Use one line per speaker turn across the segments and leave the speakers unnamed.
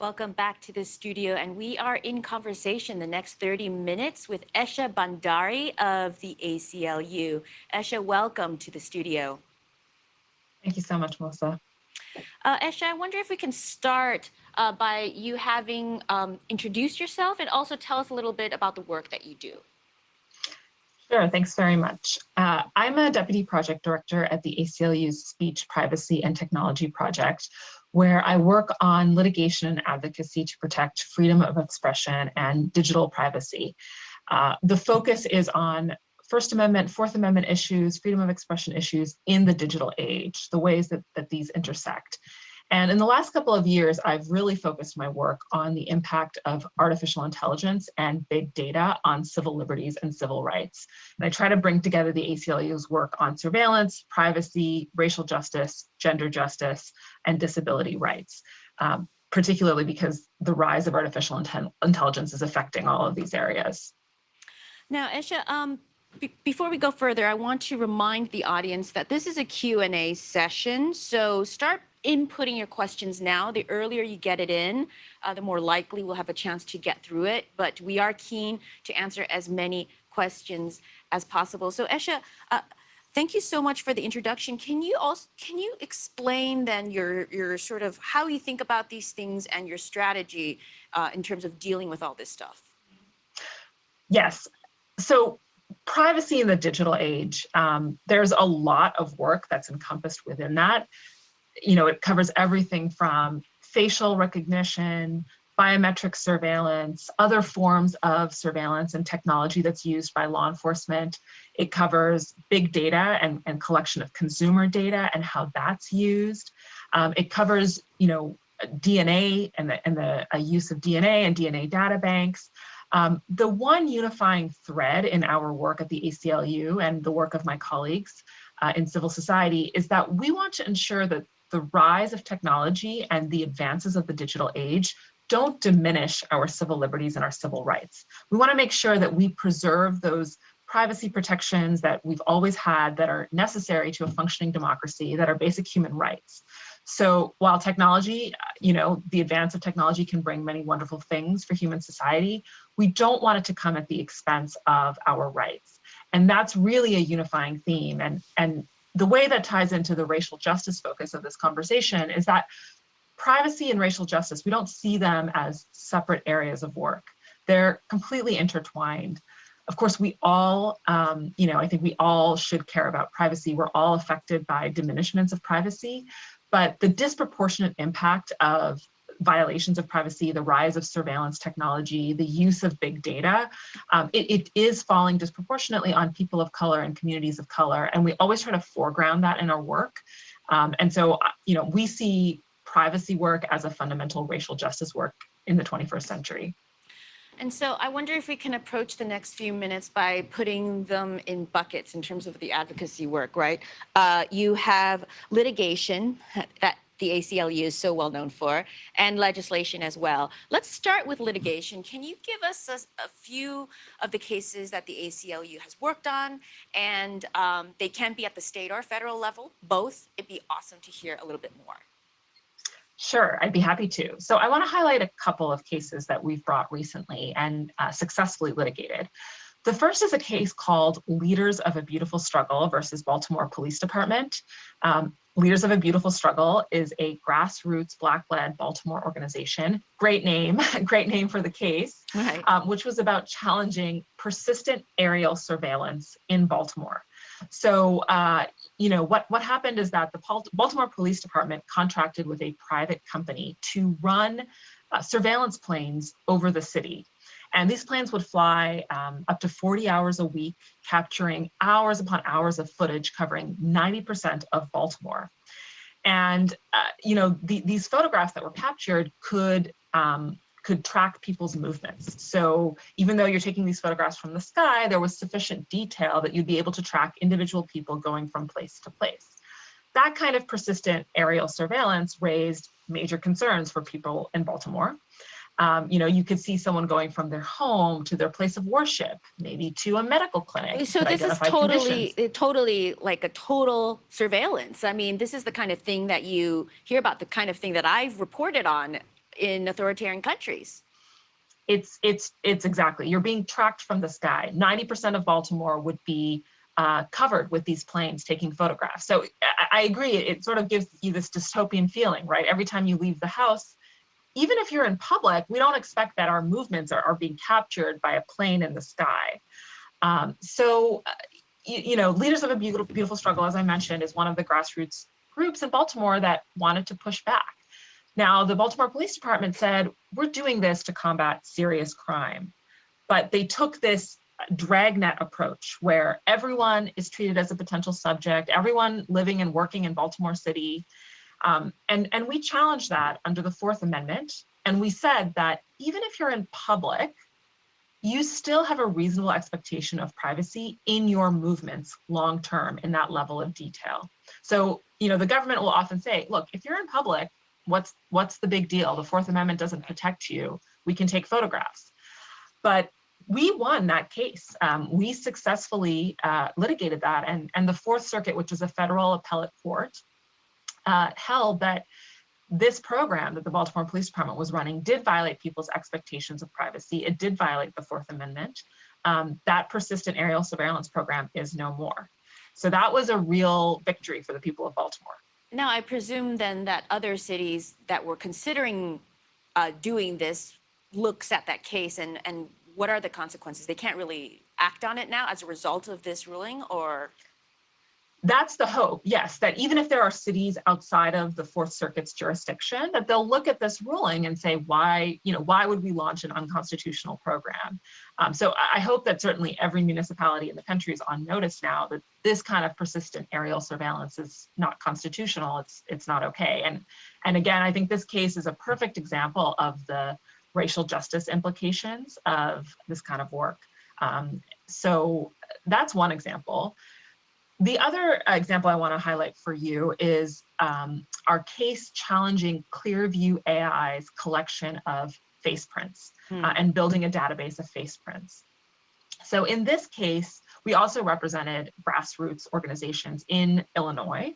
Welcome back to the studio, and we are in conversation the next 30 minutes with Esha Bandari of the ACLU. Esha, welcome to the studio.
Thank you so much, Melissa.
Esha, I wonder if we can start by you having introduced yourself and also tell us a little bit about the work that you do.
Sure, thanks very much. I'm a Deputy Project Director at the ACLU's Speech, Privacy, and Technology Project, where I work on litigation and advocacy to protect freedom of expression and digital privacy. The focus is on First Amendment, Fourth Amendment issues, freedom of expression issues in the digital age, the ways that these intersect. And in the last couple of years, I've really focused my work on the impact of artificial intelligence and big data on civil liberties and civil rights. And I try to bring together the ACLU's work on surveillance, privacy, racial justice, gender justice, and disability rights, particularly because the rise of artificial intelligence is affecting all of these areas.
Now, Esha, before we go further, I want to remind the audience that this is a Q&A session, so start inputting your questions now. The earlier you get it in, the more likely we'll have a chance to get through it, but we are keen to answer as many questions as possible. So Esha, thank you so much for the introduction. Can you explain then your sort of how you think about these things and your strategy in terms of dealing with all this stuff?
Yes. So privacy in the digital age, there's a lot of work that's encompassed within that. You know, it covers everything from facial recognition, biometric surveillance, other forms of surveillance and technology that's used by law enforcement. It covers big data and collection of consumer data and how that's used. It covers, you know, DNA and the use of DNA and DNA data banks. The one unifying thread in our work at the ACLU and the work of my colleagues in civil society is that we want to ensure that the rise of technology and the advances of the digital age don't diminish our civil liberties and our civil rights. We want to make sure that we preserve those privacy protections that we've always had that are necessary to a functioning democracy, that are basic human rights. So while technology, you know, the advance of technology can bring many wonderful things for human society, we don't want it to come at the expense of our rights. And that's really a unifying theme. And the way that ties into the racial justice focus of this conversation is that privacy and racial justice, we don't see them as separate areas of work. They're completely intertwined. Of course, we all, you know, I think we all should care about privacy. We're all affected by diminishments of privacy, but the disproportionate impact of violations of privacy, the rise of surveillance technology, the use of big data, it is falling disproportionately on people of color and communities of color. And we always try to foreground that in our work. And so, you know, we see privacy work as a fundamental racial justice work in the 21st century.
And so I wonder if we can approach the next few minutes by putting them in buckets in terms of the advocacy work, right? You have litigation that the ACLU is so well known for, and legislation as well. Let's start with litigation. Can you give us a few of the cases that the ACLU has worked on? And they can be at the state or federal level, both. It'd be awesome to hear a little bit more.
Sure, I'd be happy to. So I want to highlight a couple of cases that we've brought recently and successfully litigated. The first is a case called Leaders of a Beautiful Struggle versus Baltimore Police Department. Leaders of a Beautiful Struggle is a grassroots Black-led Baltimore organization. Great name for the case,
right.
Which was about challenging persistent aerial surveillance in Baltimore. So, you know, what happened is that the Baltimore Police Department contracted with a private company to run surveillance planes over the city. And these planes would fly up to 40 hours a week, capturing hours upon hours of footage covering 90% of Baltimore. And, you know, these photographs that were captured could track people's movements. So even though you're taking these photographs from the sky, there was sufficient detail that you'd be able to track individual people going from place to place. That kind of persistent aerial surveillance raised major concerns for people in Baltimore. You know, you could see someone going from their home to their place of worship, maybe to a medical clinic.
So this is totally like a total surveillance. I mean, this is the kind of thing that you hear about, the kind of thing that I've reported on in authoritarian countries.
It's exactly, you're being tracked from the sky. 90% of Baltimore would be covered with these planes taking photographs. So I agree, it sort of gives you this dystopian feeling, right? Every time you leave the house, even if you're in public, we don't expect that our movements are being captured by a plane in the sky. Leaders of a Beautiful Struggle, as I mentioned, is one of the grassroots groups in Baltimore that wanted to push back. Now, the Baltimore Police Department said, we're doing this to combat serious crime. But they took this dragnet approach where everyone is treated as a potential subject, everyone living and working in Baltimore City. And we challenged that under the Fourth Amendment. And we said that even if you're in public, you still have a reasonable expectation of privacy in your movements long-term in that level of detail. So, the government will often say, look, if you're in public, what's the big deal? The Fourth Amendment doesn't protect you. We can take photographs. But we won that case. We successfully litigated that. And the Fourth Circuit, which is a federal appellate court, held that this program that the Baltimore Police Department was running did violate people's expectations of privacy. It did violate the Fourth Amendment. That persistent aerial surveillance program is no more. So that was a real victory for the people of Baltimore.
Now, I presume then that other cities that were considering doing this looks at that case and what are the consequences? They can't really act on it now as a result of this ruling, or?
That's the hope, yes, that even if there are cities outside of the Fourth Circuit's jurisdiction, that they'll look at this ruling and say, why would we launch an unconstitutional program? So I hope that certainly every municipality in the country is on notice now that this kind of persistent aerial surveillance is not constitutional. It's not okay. And again, I think this case is a perfect example of the racial justice implications of this kind of work. So that's one example. The other example I want to highlight for you is our case challenging Clearview AI's collection of face prints and building a database of face prints. So in this case, we also represented grassroots organizations in Illinois,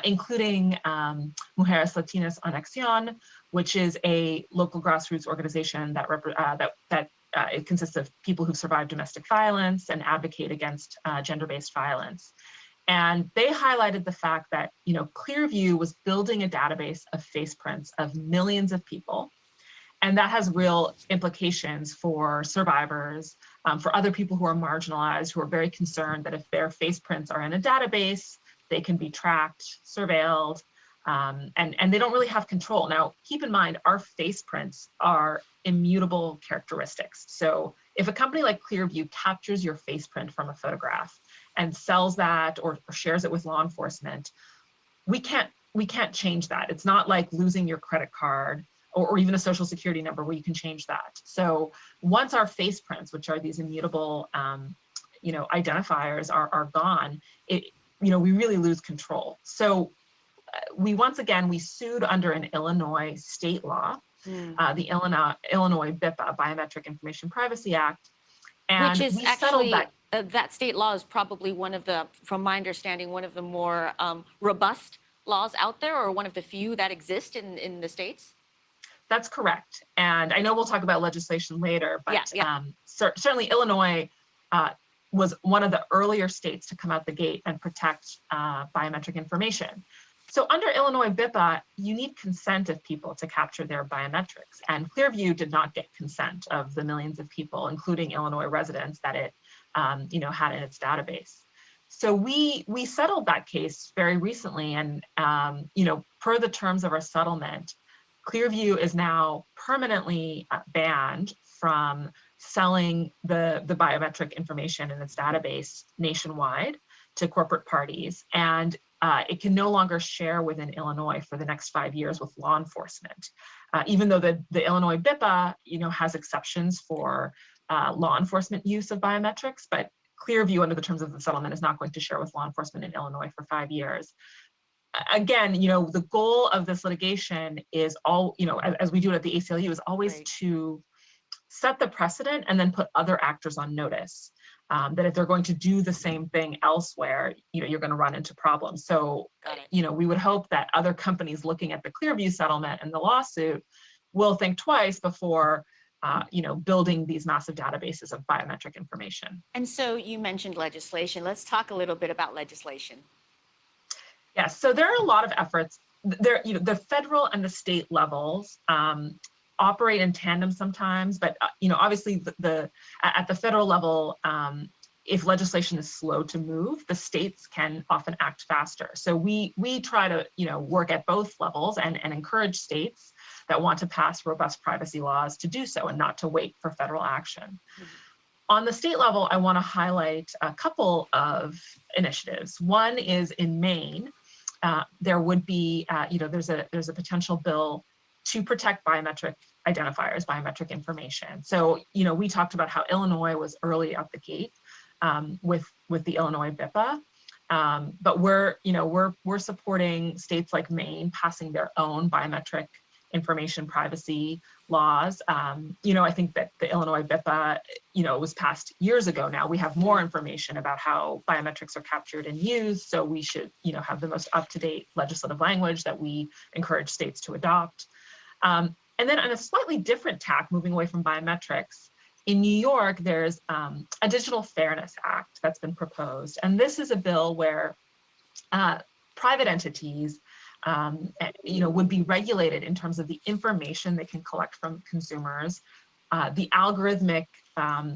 including Mujeres Latinas en Acción, which is a local grassroots organization that it consists of people who've survived domestic violence and advocate against gender-based violence. And they highlighted the fact that, Clearview was building a database of face prints of millions of people. And that has real implications for survivors, for other people who are marginalized, who are very concerned that if their face prints are in a database, they can be tracked, surveilled, and they don't really have control. Now, keep in mind, our face prints are immutable characteristics. So if a company like Clearview captures your face print from a photograph and sells that or shares it with law enforcement, we can't change that. It's not like losing your credit card or even a social security number where you can change that. So once our face prints, which are these immutable identifiers are gone, we really lose control. So we sued under an Illinois state law, the Illinois BIPA, Biometric Information Privacy Act. And
which is
we
actually,
settled
that state law is probably one of the, from my understanding, one of the more robust laws out there, or one of the few that exist in the States?
That's correct. And I know we'll talk about legislation later, but
Yeah.
Certainly Illinois was one of the earlier states to come out the gate and protect biometric information. So under Illinois BIPA, you need consent of people to capture their biometrics. And Clearview did not get consent of the millions of people, including Illinois residents, that it had in its database. So we settled that case very recently, and per the terms of our settlement, Clearview is now permanently banned from selling the biometric information in its database nationwide to corporate parties, and it can no longer share within Illinois for the next 5 years with law enforcement, even though the Illinois BIPA has exceptions for law enforcement use of biometrics, but Clearview, under the terms of the settlement, is not going to share with law enforcement in Illinois for 5 years. Again, the goal of this litigation is as we do it at the ACLU, is always to set the precedent and then put other actors on notice that if they're going to do the same thing elsewhere, you're going to run into problems. So, we would hope that other companies looking at the Clearview settlement and the lawsuit will think twice before building these massive databases of biometric information.
And so you mentioned legislation. Let's talk a little bit about legislation.
Yes, so there are a lot of efforts. There, the federal and the state levels operate in tandem sometimes, but obviously at the federal level, if legislation is slow to move, the states can often act faster. So we try to work at both levels and encourage states that want to pass robust privacy laws to do so and not to wait for federal action. Mm-hmm. On the state level, I want to highlight a couple of initiatives. One is in Maine. There would be, there's a potential bill to protect biometric identifiers, biometric information. So, we talked about how Illinois was early out the gate with the Illinois BIPA, but we're supporting states like Maine passing their own biometric information privacy laws. I think that the Illinois BIPA, was passed years ago now. We have more information about how biometrics are captured and used. So we should, have the most up-to-date legislative language that we encourage states to adopt. And then on a slightly different tack, moving away from biometrics, in New York, there's a Digital Fairness Act that's been proposed. And this is a bill where private entities would be regulated in terms of the information they can collect from consumers, the algorithmic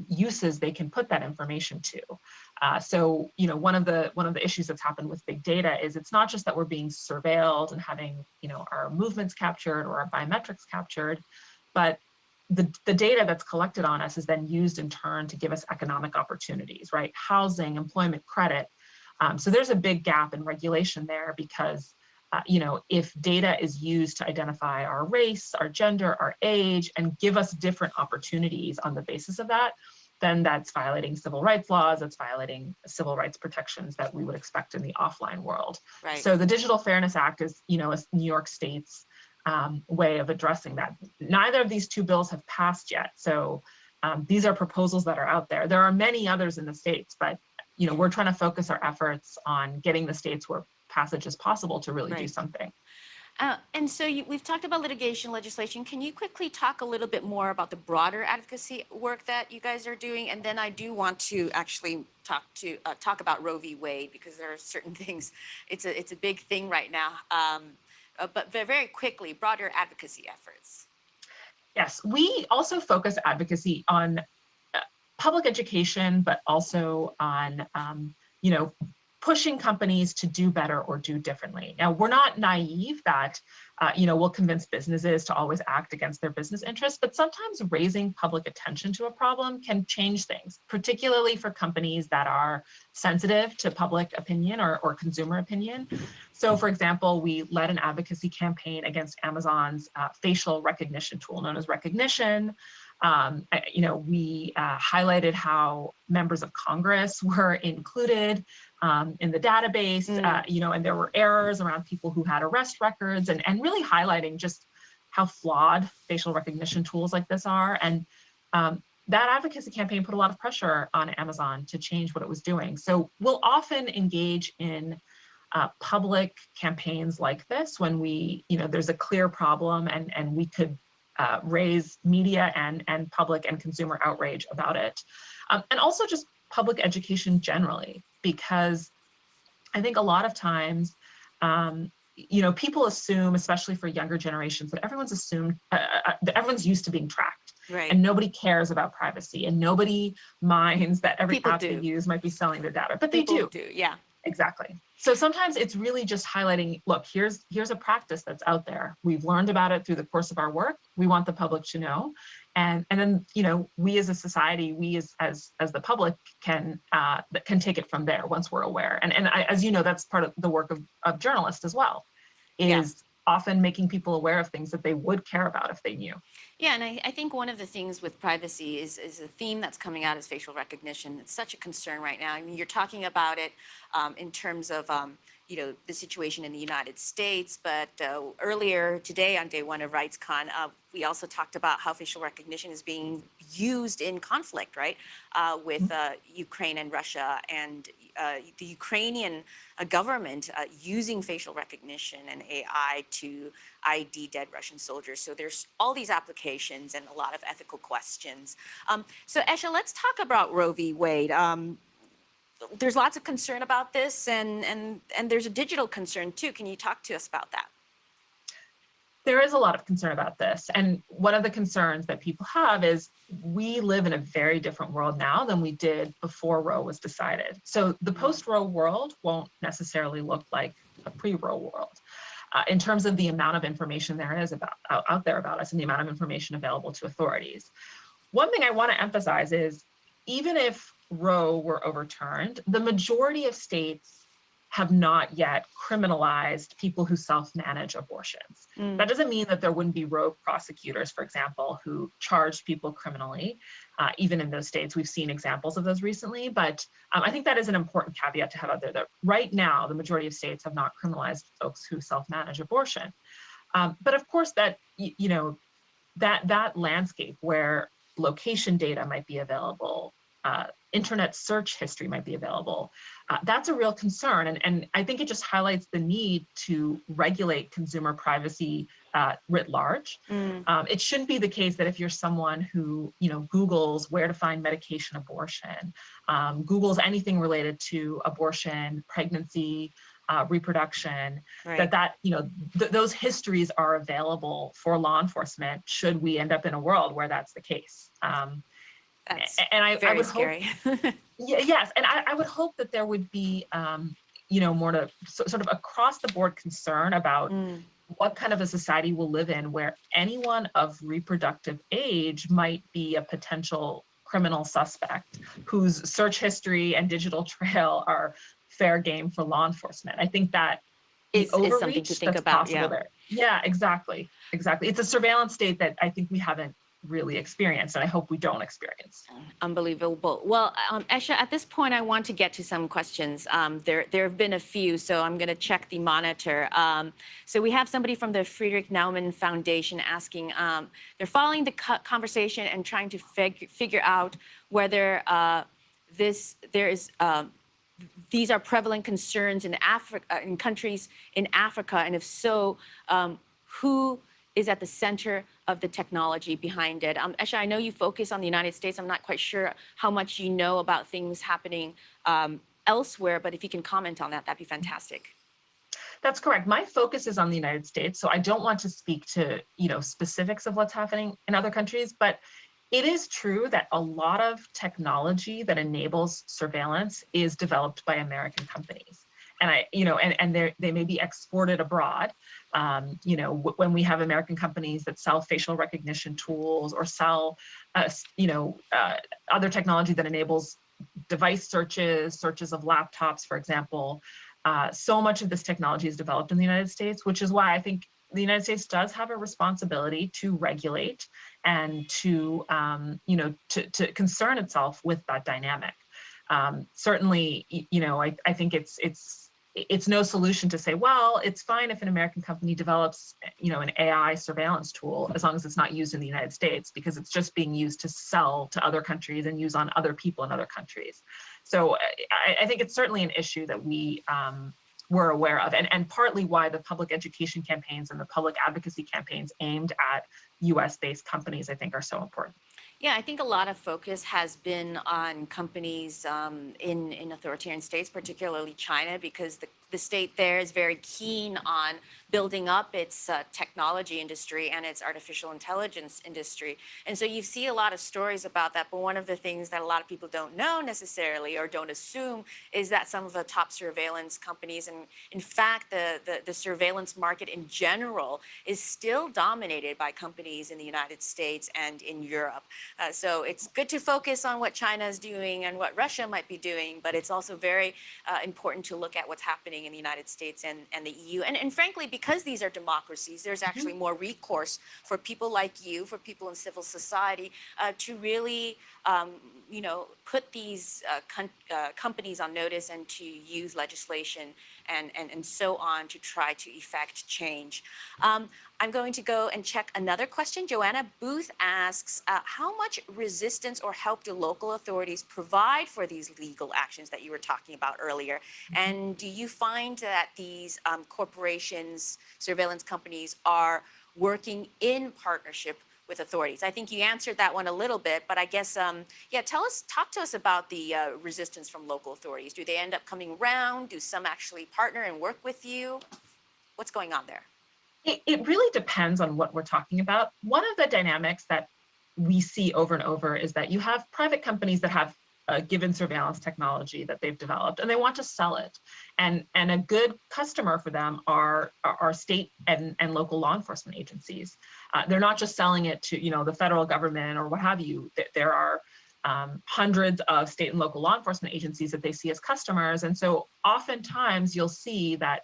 uses they can put that information to. So, one of the issues that's happened with big data is it's not just that we're being surveilled and having, our movements captured or our biometrics captured, but the data that's collected on us is then used in turn to give us economic opportunities, right? Housing, employment, credit. So there's a big gap in regulation there because if data is used to identify our race, our gender, our age, and give us different opportunities on the basis of that, then that's violating civil rights laws, that's violating civil rights protections that we would expect in the offline world. Right. So the Digital Fairness Act is, a New York State's way of addressing that. Neither of these two bills have passed yet. So these are proposals that are out there. There are many others in the states, but we're trying to focus our efforts on getting the states where passage is possible to really do something.
And so we've talked about litigation legislation. Can you quickly talk a little bit more about the broader advocacy work that you guys are doing? And then I do want to actually talk about Roe v. Wade, because there are certain things. It's a big thing right now. But very quickly, broader advocacy efforts.
Yes, we also focus advocacy on public education, but also on pushing companies to do better or do differently. Now, we're not naive that, we'll convince businesses to always act against their business interests, but sometimes raising public attention to a problem can change things, particularly for companies that are sensitive to public opinion or consumer opinion. So, for example, we led an advocacy campaign against Amazon's facial recognition tool known as Recognition. We highlighted how members of Congress were included in the database, and there were errors around people who had arrest records and really highlighting just how flawed facial recognition tools like this are. And that advocacy campaign put a lot of pressure on Amazon to change what it was doing. So we'll often engage in public campaigns like this when there's a clear problem and we could raise media and public and consumer outrage about it. And also just public education generally, because I think a lot of times, people assume, especially for younger generations, that everyone's used to being tracked. Right. And nobody cares about privacy and nobody minds that every app they use might be selling their data, but they do.
Yeah.
Exactly. So sometimes it's really just highlighting, look, here's a practice that's out there. We've learned about it through the course of our work. We want the public to know. And then, we as a society, we as the public can take it from there once we're aware. And as you know, that's part of the work of journalists as well, is often making people aware of things that they would care about if they knew.
Yeah, and I think one of the things with privacy is a theme that's coming out is facial recognition. It's such a concern right now. I mean, you're talking about it in terms of, the situation in the United States, but earlier today on day one of RightsCon, we also talked about how facial recognition is being used in conflict, right, with Ukraine and Russia, and the Ukrainian government using facial recognition and AI to ID dead Russian soldiers. So there's all these applications and a lot of ethical questions. So Esha, let's talk about Roe v. Wade. There's lots of concern about this, and there's a digital concern too. Can you talk to us about that?
There is a lot of concern about this. And one of the concerns that people have is we live in a very different world now than we did before Roe was decided. So the post-Roe world won't necessarily look like a pre-Roe world. In terms of the amount of information there is out there about us and the amount of information available to authorities. One thing I want to emphasize is even if Roe were overturned, the majority of states have not yet criminalized people who self-manage abortions. That doesn't mean that there wouldn't be rogue prosecutors, for example, who charge people criminally, even in those states. We've seen examples of those recently, but I think that is an important caveat to have out there, that right now, the majority of states have not criminalized folks who self-manage abortion. But of course, that, you know, that landscape where location data might be available, internet search history might be available. That's a real concern. And I think it just highlights the need to regulate consumer privacy writ large. It shouldn't be the case that if you're someone who, you know, Googles where to find medication abortion, Googles anything related to abortion, pregnancy, reproduction,
Right.
that you know, those histories are available for law enforcement should we end up in a world where that's the case.
That's
and I
very
would
scary.
hope, yes, and I would hope that there would be, you know, more to sort of across the board concern about what kind of a society we'll live in where anyone of reproductive age might be a potential criminal suspect whose search history and digital trail are fair game for law enforcement. I think that the
Is something to
overreach
think
that's
about.
possible
Yeah.
there. Yeah, exactly. It's a surveillance state that I think we haven't really experienced, and I hope we don't experience.
Unbelievable. Well, Esha, at this point, I want to get to some questions. There have been a few, so I'm going to check the monitor. So we have somebody from the Friedrich Naumann Foundation asking, they're following the conversation and trying to figure out whether these are prevalent concerns in Africa, in countries in Africa, and if so, who is at the center of the technology behind it? Esha, I know you focus on the United States. I'm not quite sure how much you know about things happening elsewhere, but if you can comment on that, that'd be fantastic.
That's correct. My focus is on the United States, so I don't want to speak to, you know, specifics of what's happening in other countries, but it is true that a lot of technology that enables surveillance is developed by American companies. And they may be exported abroad. You know, when we have American companies that sell facial recognition tools or sell, other technology that enables device searches of laptops, for example. So much of this technology is developed in the United States, which is why I think the United States does have a responsibility to regulate and to concern itself with that dynamic. Certainly, you know, I think it's no solution to say, well, it's fine if an American company develops, you know, an AI surveillance tool as long as it's not used in the United States, because it's just being used to sell to other countries and use on other people in other countries. So I think it's certainly an issue that we're aware of, and partly why the public education campaigns and the public advocacy campaigns aimed at US-based companies, I think, are so important.
Yeah, I think a lot of focus has been on companies in authoritarian states, particularly China, because the state there is very keen on building up its technology industry and its artificial intelligence industry. And so you see a lot of stories about that. But one of the things that a lot of people don't know necessarily or don't assume is that some of the top surveillance companies, and in fact, the surveillance market in general is still dominated by companies in the United States and in Europe. So it's good to focus on what China is doing and what Russia might be doing, but it's also very important to look at what's happening in the United States and the EU. And frankly, because these are democracies, there's actually more recourse for people like you, for people in civil society, to really, put these companies on notice and to use legislation and so on to try to effect change. I'm going to go and check another question. Joanna Booth asks, how much resistance or help do local authorities provide for these legal actions that you were talking about earlier? And do you find that these corporations, surveillance companies are working in partnership with authorities? I think you answered that one a little bit, but I guess, yeah, talk to us about the resistance from local authorities. Do they end up coming around? Do some actually partner and work with you? What's going on there?
It really depends on what we're talking about. One of the dynamics that we see over and over is that you have private companies that have a given surveillance technology that they've developed and they want to sell it. And a good customer for them are state and local law enforcement agencies. They're not just selling it to, the federal government or what have you. There are hundreds of state and local law enforcement agencies that they see as customers. And so oftentimes you'll see that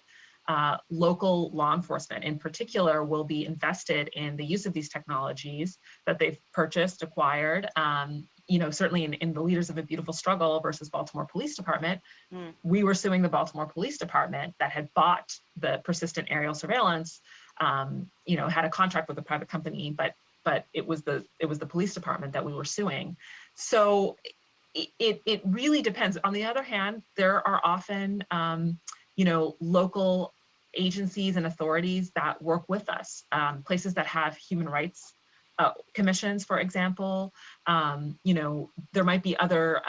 local law enforcement in particular will be invested in the use of these technologies that they've purchased, acquired. Certainly in the Leaders of a Beautiful Struggle versus Baltimore Police Department, we were suing the Baltimore Police Department that had bought the persistent aerial surveillance, had a contract with a private company, but it was the police department that we were suing. So it really depends. On the other hand, there are often local agencies and authorities that work with us, places that have human rights commissions, for example. There might be other,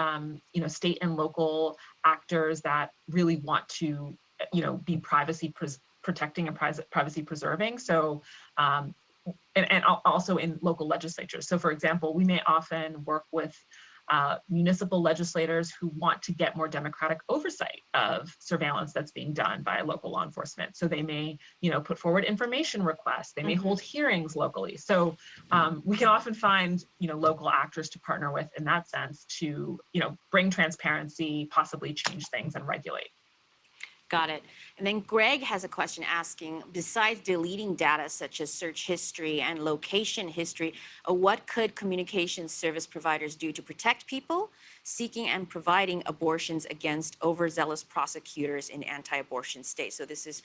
state and local actors that really want to, be privacy protecting and privacy preserving. So, and also in local legislatures. So, for example, we may often work with municipal legislators who want to get more democratic oversight of surveillance that's being done by local law enforcement. So they may, put forward information requests. They may hold hearings locally. So we can often find, local actors to partner with in that sense to, bring transparency, possibly change things and regulate.
Got it. And then Greg has a question asking, besides deleting data such as search history and location history, what could communications service providers do to protect people seeking and providing abortions against overzealous prosecutors in anti-abortion states? So this is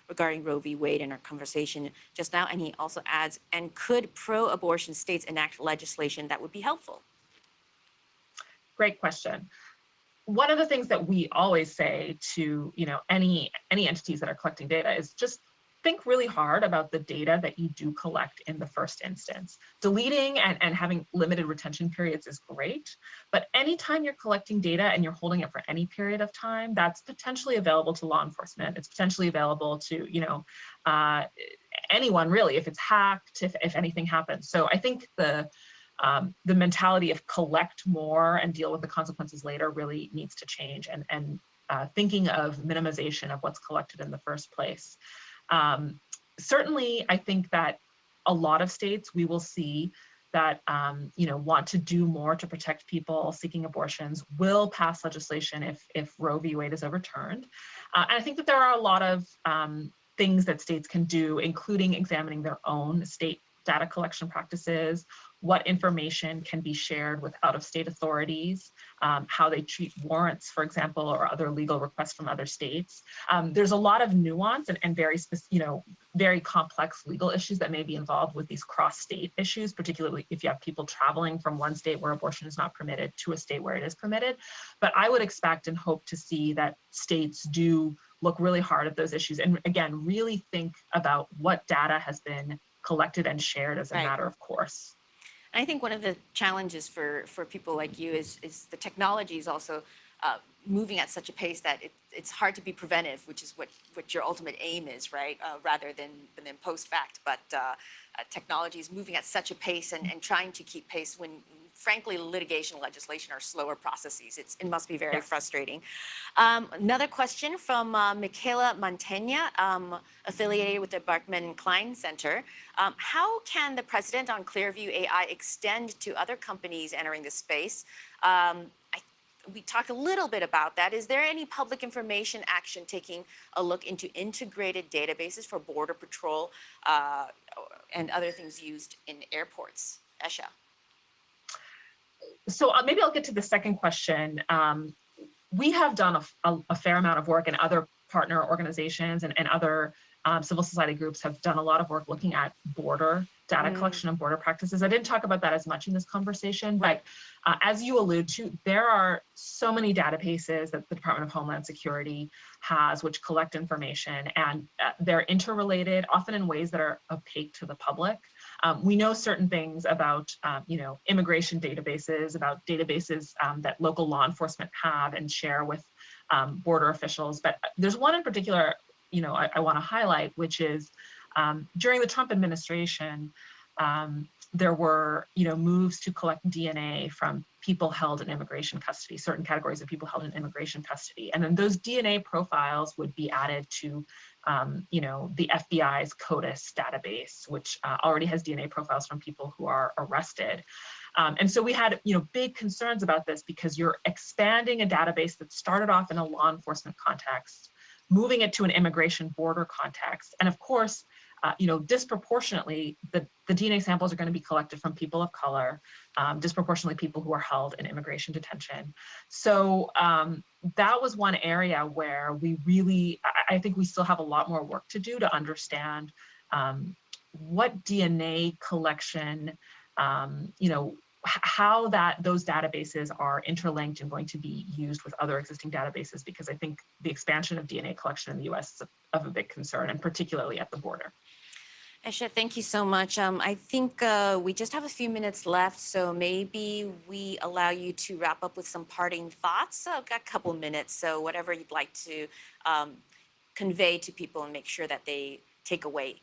regarding Roe v. Wade in our conversation just now. And he also adds, and could pro-abortion states enact legislation that would be helpful?
Great question. One of the things that we always say to any entities that are collecting data is just think really hard about the data that you do collect in the first instance. Deleting and having limited retention periods is great, but anytime you're collecting data and you're holding it for any period of time, that's potentially available to law enforcement. It's potentially available to anyone really if it's hacked, if anything happens. So I think the mentality of collect more and deal with the consequences later really needs to change, and thinking of minimization of what's collected in the first place. Certainly, I think that a lot of states we will see that want to do more to protect people seeking abortions will pass legislation if Roe v. Wade is overturned. And I think that there are a lot of things that states can do, including examining their own state data collection practices, what information can be shared with out-of-state authorities, how they treat warrants, for example, or other legal requests from other states. There's a lot of nuance and very complex legal issues that may be involved with these cross-state issues, particularly if you have people traveling from one state where abortion is not permitted to a state where it is permitted. But I would expect and hope to see that states do look really hard at those issues and, again, really think about what data has been collected and shared as a matter of course.
I think one of the challenges for people like you is the technology is also moving at such a pace that it's hard to be preventive, which is what your ultimate aim is, right? Rather than post fact. But technology is moving at such a pace and trying to keep pace when, frankly, litigation and legislation are slower processes. It must be very frustrating. Another question from Michaela Montaigne, affiliated with the Barkman Klein Center. How can the precedent on Clearview AI extend to other companies entering the space? We talked a little bit about that. Is there any public information action taking a look into integrated databases for Border Patrol and other things used in airports? Esha.
So maybe I'll get to the second question. We have done a fair amount of work, and other partner organizations and other civil society groups have done a lot of work looking at border data collection and border practices. I didn't talk about that as much in this conversation, but as you allude to, there are so many databases that the Department of Homeland Security has which collect information, and they're interrelated, often in ways that are opaque to the public. We know certain things about, immigration databases, about databases that local law enforcement have and share with border officials. But there's one in particular, I want to highlight, which is during the Trump administration, there were, moves to collect DNA from people held in immigration custody, certain categories of people held in immigration custody. And then those DNA profiles would be added to, the FBI's CODIS database, which already has DNA profiles from people who are arrested. And so we had, big concerns about this because you're expanding a database that started off in a law enforcement context, moving it to an immigration border context. And of course, disproportionately, the DNA samples are going to be collected from people of color, disproportionately people who are held in immigration detention. So that was one area where we really, I think we still have a lot more work to do to understand what DNA collection, how those databases are interlinked and going to be used with other existing databases, because I think the expansion of DNA collection in the US is of a big concern, and particularly at the border.
Esha, thank you so much. I think we just have a few minutes left, so maybe we allow you to wrap up with some parting thoughts. I've got a couple minutes, so whatever you'd like to convey to people and make sure that they take away.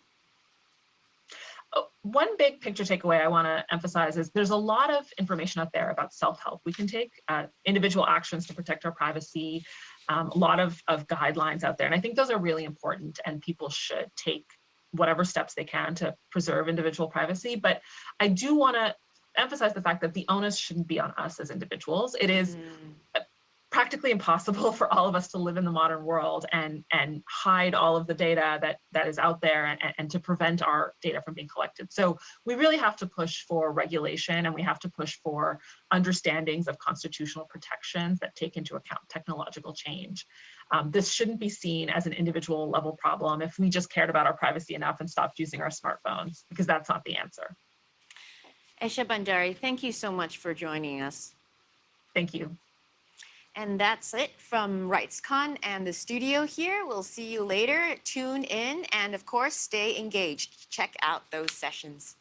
One big picture takeaway I want to emphasize is there's a lot of information out there about self-help we can take, individual actions to protect our privacy, a lot of guidelines out there. And I think those are really important, and people should take whatever steps they can to preserve individual privacy. But I do want to emphasize the fact that the onus shouldn't be on us as individuals. It is practically impossible for all of us to live in the modern world and hide all of the data that is out there and to prevent our data from being collected. So we really have to push for regulation, and we have to push for understandings of constitutional protections that take into account technological change. This shouldn't be seen as an individual level problem if we just cared about our privacy enough and stopped using our smartphones, because that's not the answer.
Esha Bandari, thank you so much for joining us.
Thank you.
And that's it from RightsCon and the studio here. We'll see you later. Tune in and, of course, stay engaged. Check out those sessions.